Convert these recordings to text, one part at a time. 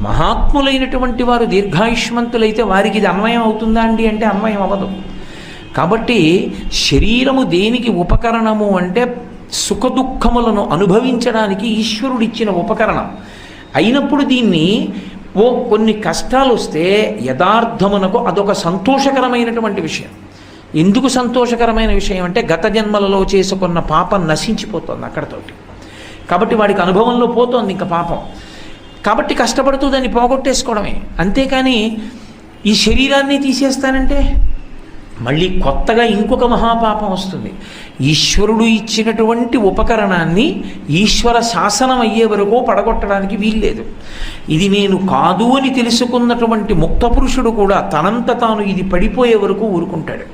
మహాత్ములైనటువంటి వారు దీర్ఘాయుష్మంతులైతే వారికి ఇది అన్వయం అవుతుందా అండి అంటే అన్వయం అవ్వదు. కాబట్టి శరీరము దేనికి ఉపకరణము అంటే సుఖదుఖములను అనుభవించడానికి ఈశ్వరుడిచ్చిన ఉపకరణం అయినప్పుడు దీన్ని కొన్ని కష్టాలు వస్తే యథార్థమునకు అదొక సంతోషకరమైనటువంటి విషయం. ఎందుకు సంతోషకరమైన విషయం అంటే గత జన్మలలో చేసుకున్న పాపం నశించిపోతుంది అక్కడతోటి. కాబట్టి వాడికి అనుభవంలో పోతోంది ఇంకా పాపం. కాబట్టి కష్టపడుతూ దాన్ని పోగొట్టేసుకోవడమే. అంతేకాని ఈ శరీరాన్ని తీసేస్తానంటే మళ్ళీ కొత్తగా ఇంకొక మహాపాపం వస్తుంది. ఈశ్వరుడు ఇచ్చినటువంటి ఉపకరణాన్ని ఈశ్వర శాసనం అయ్యే వరకు పడగొట్టడానికి వీల్లేదు. ఇది నేను కాదు అని తెలుసుకున్నటువంటి ముక్త పురుషుడు కూడా తనంత తాను ఇది పడిపోయే వరకు ఊరుకుంటాడు.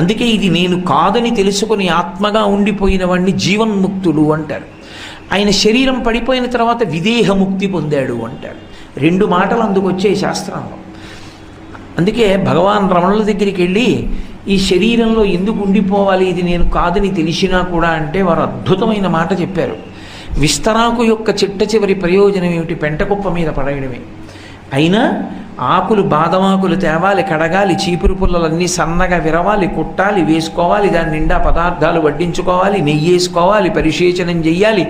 అందుకే ఇది నేను కాదని తెలుసుకుని ఆత్మగా ఉండిపోయిన వాడిని జీవన్ముక్తుడు అంటారు. ఆయన శరీరం పడిపోయిన తర్వాత విదేహముక్తి పొందాడు అంటారు. 2 మాటలు అందుకు వచ్చాయి శాస్త్రంలో. అందుకే భగవాన్ రమణుల దగ్గరికి వెళ్ళి ఈ శరీరంలో ఎందుకు ఉండిపోవాలి, ఇది నేను కాదని తెలిసినా కూడా అంటే వారు అద్భుతమైన మాట చెప్పారు. విస్తరాకు యొక్క చిట్ట చివరి ప్రయోజనం ఏమిటి? పెంటకుప్ప మీద పడేయడమే. అయినా ఆకులు బాదమాకులు తేవాలి, కడగాలి, చీపురు పుల్లలన్నీ సన్నగా విరవాలి, కుట్టాలి, వేసుకోవాలి, దాని నిండా పదార్థాలు వడ్డించుకోవాలి, నెయ్యి వేసుకోవాలి, పరిశేచనం చెయ్యాలి,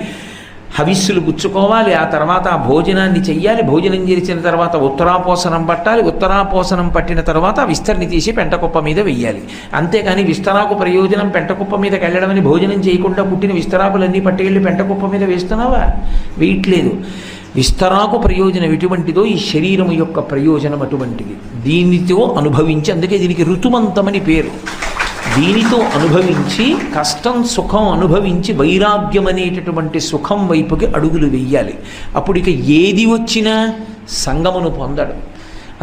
హవిస్సులు గుచ్చుకోవాలి, ఆ తర్వాత ఆ భోజనాన్ని చెయ్యాలి, భోజనం చేసిన తర్వాత ఉత్తరాపోసనం పట్టాలి, ఉత్తరాపోసనం పట్టిన తర్వాత విస్తరిని తీసి పెంటకుప్ప మీద వెయ్యాలి. అంతేకాని విస్తరాకు ప్రయోజనం పెంటకుప్ప మీదకి వెళ్ళడమని భోజనం చేయకుండా పుట్టిన విస్తరాకులన్నీ పట్టుకెళ్ళి పెంటకుప్ప మీద వేస్తున్నావా? వేయట్లేదు. విస్తరాకు ప్రయోజనం ఎటువంటిదో ఈ శరీరము యొక్క ప్రయోజనం అటువంటిది. దీనితో అనుభవించి, అందుకే దీనికి ఋతుమంతమని పేరు. దీనితో అనుభవించి కష్టం సుఖం అనుభవించి వైరాగ్యం అనేటటువంటి సుఖం వైపుకి అడుగులు వెయ్యాలి. అప్పుడు ఇక ఏది వచ్చినా సంగమును పొందడు.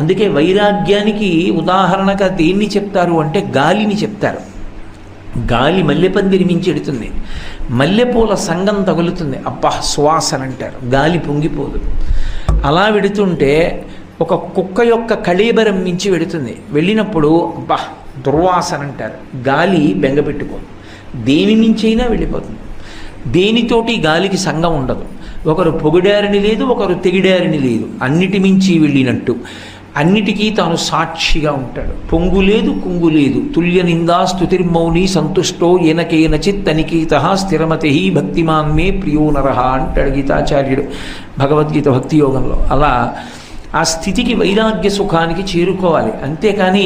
అందుకే వైరాగ్యానికి ఉదాహరణగా దేన్ని చెప్తారు అంటే గాలిని చెప్తారు. గాలి మల్లెపందిరి మించి ఎడుతుంది, మల్లెపూల సంగం తగులుతుంది, అబ్బా సువాసన అంటారు, గాలి పొంగిపోదు. అలా వెడుతుంటే ఒక కుక్క యొక్క కళేబరం మించి వెడుతుంది, వెళ్ళినప్పుడు అబ్బా దుర్వాసన అంటారు, గాలి బెంగపెట్టుకోదు, దేని నుంచైనా వెళ్ళిపోతుంది. దేనితోటి గాలికి సంగం ఉండదు. ఒకరు పొగిడారని లేదు, ఒకరు తెగిడారని లేదు, అన్నిటి మించి వెళ్ళినట్టు అన్నిటికీ తాను సాక్షిగా ఉంటాడు. పొంగు లేదు, కుంగు లేదు. తుల్య నిందా స్తుతిర్మౌని సంతుష్టో ఏనకేనచిత్ అనికేత స్థిరమతి భక్తిమాన్ మే ప్రియో నరహ అంటాడు గీతాచార్యుడు భగవద్గీత భక్తి యోగంలో. అలా ఆ స్థితికి వైరాగ్య సుఖానికి చేరుకోవాలి. అంతేకాని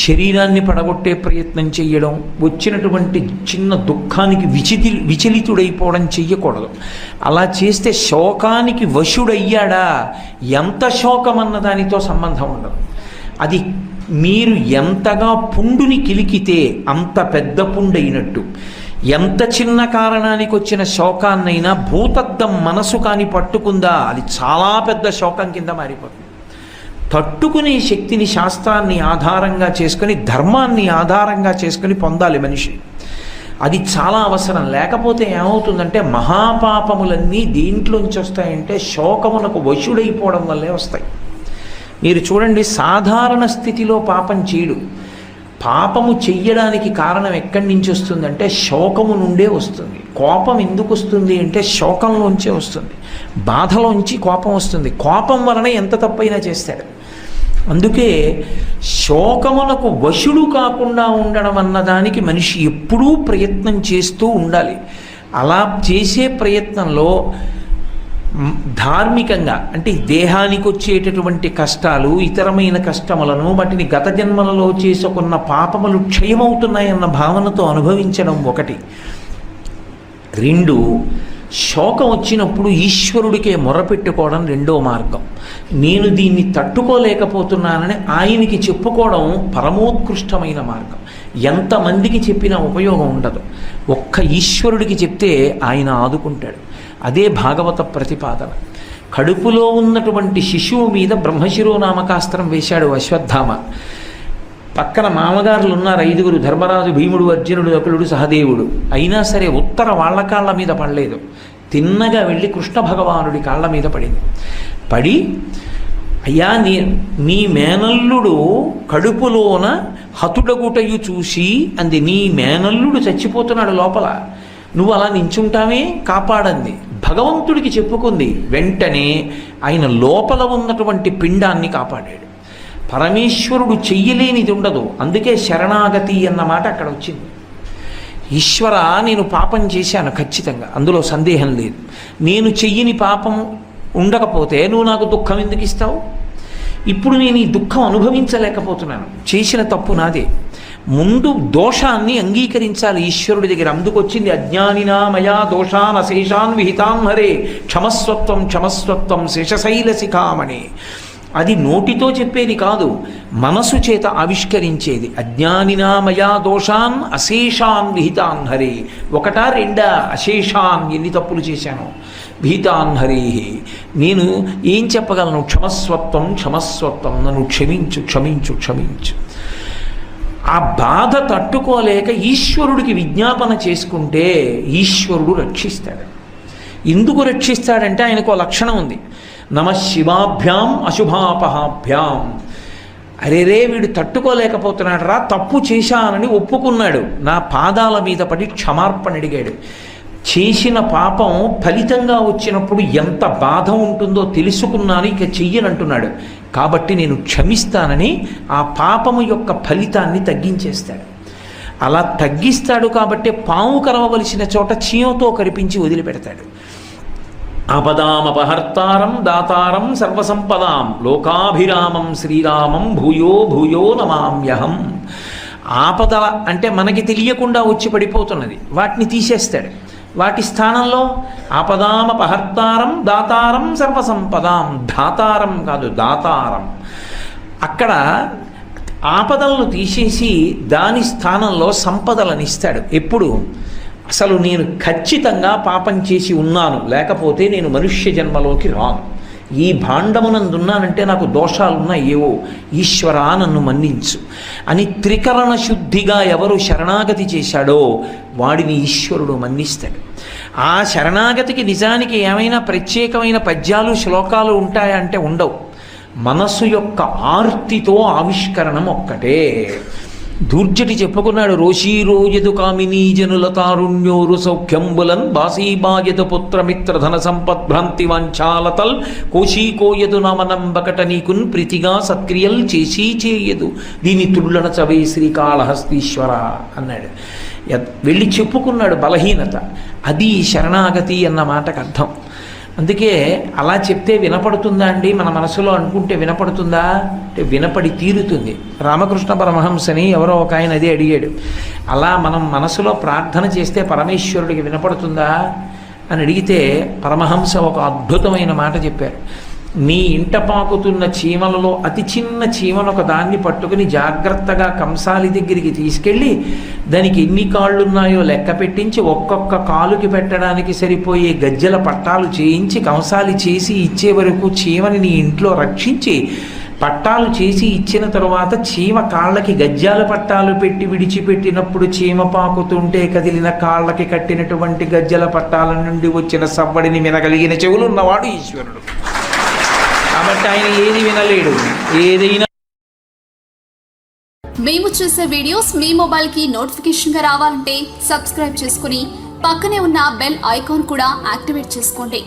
శరీరాన్ని పడగొట్టే ప్రయత్నం చెయ్యడం, వచ్చినటువంటి చిన్న దుఃఖానికి విచలితుడైపోవడం చెయ్యకూడదు. అలా చేస్తే శోకానికి వశుడయ్యాడా, ఎంత శోకం అన్న దానితో సంబంధం ఉండదు. అది మీరు ఎంతగా పుండుని కిలికితే అంత పెద్ద పుండైనట్టు. ఎంత చిన్న కారణానికి వచ్చిన శోకాన్నైనా భూతద్దం మనసు కాని పట్టుకుందా అది చాలా పెద్ద శోకం కింద మారిపోతుంది. తట్టుకునే శక్తిని శాస్త్రాన్ని ఆధారంగా చేసుకుని, ధర్మాన్ని ఆధారంగా చేసుకుని పొందాలి మనిషి. అది చాలా అవసరం. లేకపోతే ఏమవుతుందంటే మహాపాపములన్నీ దేంట్లోంచి వస్తాయంటే శోకమునకు వశుడైపోవడం వల్లే వస్తాయి. మీరు చూడండి, సాధారణ స్థితిలో పాపం చేయడు. పాపము చెయ్యడానికి కారణం ఎక్కడి నుంచి వస్తుందంటే శోకము నుండే వస్తుంది. కోపం ఎందుకు వస్తుంది అంటే శోకంలోంచే వస్తుంది, బాధలోంచి కోపం వస్తుంది. కోపం వలన ఎంత తప్పైనా చేస్తాడు. అందుకే శోకమునకు వశుడు కాకుండా ఉండడం అన్నదానికి మనిషి ఎప్పుడూ ప్రయత్నం చేస్తూ ఉండాలి. అలా చేసే ప్రయత్నంలో ధార్మికంగా అంటే దేహానికి వచ్చేటటువంటి కష్టాలు, ఇతరమైన కష్టములను వాటిని గత జన్మలలో చేసుకున్న పాపములు క్షయమవుతున్నాయన్న భావనతో అనుభవించడం ఒకటి. 2, శోకం వచ్చినప్పుడు ఈశ్వరుడికే మొరపెట్టుకోవడం రెండో మార్గం. నేను దీన్ని తట్టుకోలేకపోతున్నానని ఆయనకి చెప్పుకోవడం పరమోత్కృష్టమైన మార్గం. ఎంతమందికి చెప్పినా ఉపయోగం ఉండదు. ఒక్క ఈశ్వరుడికి చెప్తే ఆయన ఆదుకుంటాడు. అదే భాగవత ప్రతిపాదన. కడుపులో ఉన్నటువంటి శిశువు మీద బ్రహ్మశిరోనామకాస్త్రం వేశాడు అశ్వత్థామ. పక్కన మామగారులు ఉన్నారు 5, ధర్మరాజు, భీముడు, అర్జునుడు, నకులుడు, సహదేవుడు. అయినా సరే ఉత్తర వాళ్ళ కాళ్ళ మీద పడలేదు. తిన్నగా వెళ్ళి కృష్ణ భగవానుడి కాళ్ళ మీద పడింది. పడి, అయ్యా నీ మేనల్లుడు కడుపులోన హతుడగుటయు చూసి అంది, నీ మేనల్లుడు చచ్చిపోతున్నాడు లోపల, నువ్వు అలా నించుంటావే, కాపాడంది. భగవంతుడికి చెప్పుకుంది. వెంటనే ఆయన లోపల ఉన్నటువంటి పిండాన్ని కాపాడాడు. పరమేశ్వరుడు చెయ్యలేనిది ఉండదు. అందుకే శరణాగతి అన్న మాట అక్కడ వచ్చింది. ఈశ్వర, నేను పాపం చేశాను ఖచ్చితంగా, అందులో సందేహం లేదు. నేను చెయ్యని పాపం ఉండకపోతే నువ్వు నాకు దుఃఖం ఎందుకు ఇస్తావు? ఇప్పుడు నేను ఈ దుఃఖం అనుభవించలేకపోతున్నాను, చేసిన తప్పు నాదే. ముందు దోషాన్ని అంగీకరించాలి ఈశ్వరుడి దగ్గర. అందుకొచ్చింది అజ్ఞానినా మయా దోషాన్ అశేషాన్ విహితాన్ హరే క్షమస్వత్వం క్షమస్వత్వం శేషశైల శిఖామణి. అది నోటితో చెప్పేది కాదు, మనసు చేత ఆవిష్కరించేది. అజ్ఞానినా మయా దోషాన్ అశేషాన్ విహితాన్ హరే. ఒకటా రెండా? అశేషాన్, ఎన్ని తప్పులు చేశాను. విహితాన్ హరే, నేను ఏం చెప్పగలను? క్షమస్వత్వం క్షమస్వత్వం, నన్ను క్షమించు క్షమించు క్షమించు. ఆ బాధ తట్టుకోలేక ఈశ్వరుడికి విజ్ఞాపన చేసుకుంటే ఈశ్వరుడు రక్షిస్తాడు. ఎందుకు రక్షిస్తాడంటే ఆయనకు ఒక లక్షణం ఉంది, నమః శివాభ్యాం అశుభాపహాభ్యాం. అరేరే వీడు తట్టుకోలేకపోతున్నాడు రా, తప్పు చేశానని ఒప్పుకున్నాడు, నా పాదాల మీద పడి క్షమార్పణ అడిగాడు. చేసిన పాపం ఫలితంగా వచ్చినప్పుడు ఎంత బాధ ఉంటుందో తెలుసుకున్నాను, ఇక చెయ్యనంటున్నాడు. కాబట్టి నేను క్షమిస్తానని ఆ పాపము యొక్క ఫలితాన్ని తగ్గించేస్తాడు. అలా తగ్గిస్తాడు కాబట్టి పాము కరవవలసిన చోట చీమతో కరిపించి వదిలిపెడతాడు. ఆపదామపహర్తారం దాతారం సర్వసంపదాం లోకాభిరామం శ్రీరామం భూయో భూయో నమామ్యహం. ఆపద అంటే మనకి తెలియకుండా వచ్చి పడిపోతున్నది, వాటిని తీసేస్తాడు. వాటి స్థానంలో ఆపదామపహర్తారం దాతారం సర్వసంపదాం. దాతారం కాదు, దాతారం. అక్కడ ఆపదలను తీసేసి దాని స్థానంలో సంపదలను ఇస్తాడు. ఎప్పుడు? అసలు నేను ఖచ్చితంగా పాపం చేసి ఉన్నాను, లేకపోతే నేను మనుష్య జన్మలోకి రాను. ఈ భాండమునందున్నానంటే నాకు దోషాలున్నా ఏవో, ఈశ్వరా నన్ను మన్నించు అని త్రికరణ శుద్ధిగా ఎవరు శరణాగతి చేశాడో వాడిని ఈశ్వరుడు మన్నిస్తాడు. ఆ శరణాగతికి నిజానికి ఏమైనా ప్రత్యేకమైన పద్యాలు శ్లోకాలు ఉంటాయా అంటే ఉండవు. మనసు యొక్క ఆర్తితో ఆవిష్కరణం ఒక్కటే. దూర్జటి చెప్పుకున్నాడు, రోషీరోయదు కామినీ జనుల తారుణ్యోరు సౌఖ్యంబులన్ బాసీబాయదు పుత్రమిత్ర ధన సంపద్భ్రాంతి వంచాలతల్ కోశీకోయదు నామనంబకట నీకున్ ప్రీతిగా సత్క్రియల్ చేసి చేయదు దీని తుళ్ళన చవే శ్రీకాళహస్తీశ్వర అన్నాడు. వెళ్ళి చెప్పుకున్నాడు బలహీనత. అది శరణాగతి అన్న మాటకు అర్థం. అందుకే అలా చెప్తే వినపడుతుందా అండి? మన మనసులో అనుకుంటే వినపడుతుందా అంటే వినపడి తీరుతుంది. రామకృష్ణ పరమహంసని ఎవరో ఒక ఆయన అదే అడిగాడు, అలా మనం మనసులో ప్రార్థన చేస్తే పరమేశ్వరుడికి వినపడుతుందా అని అడిగితే పరమహంస ఒక అద్భుతమైన మాట చెప్పారు. నీ ఇంట పాకుతున్న చీమలలో అతి చిన్న చీమను ఒక దాన్ని పట్టుకుని జాగ్రత్తగా కంసాలి దగ్గరికి తీసుకెళ్ళి దానికి ఎన్ని కాళ్ళున్నాయో లెక్క పెట్టించి ఒక్కొక్క కాలుకి పెట్టడానికి సరిపోయే గజ్జల పట్టాలు చేయించి కంసాలి చేసి ఇచ్చే వరకు చీమని నీ ఇంట్లో రక్షించి పట్టాలు చేసి ఇచ్చిన తరువాత చీమ కాళ్ళకి గజ్జాల పట్టాలు పెట్టి విడిచిపెట్టినప్పుడు చీమ పాకుతుంటే కదిలిన కాళ్ళకి కట్టినటువంటి గజ్జల పట్టాల నుండి వచ్చిన సవ్వడిని వినగలిగిన చెవులు ఉన్నవాడు ఈశ్వరుడు. కాబట్టి ఆయన ఏది వినలేడు, ఏదైనా. మేము చేసే వీడియోస్ మీ మొబైల్ కి నోటిఫికేషన్ గా రావాలంటే సబ్స్క్రైబ్ చేసుకుని పక్కనే ఉన్న బెల్ ఐకాన్ కూడా యాక్టివేట్ చేసుకోండి.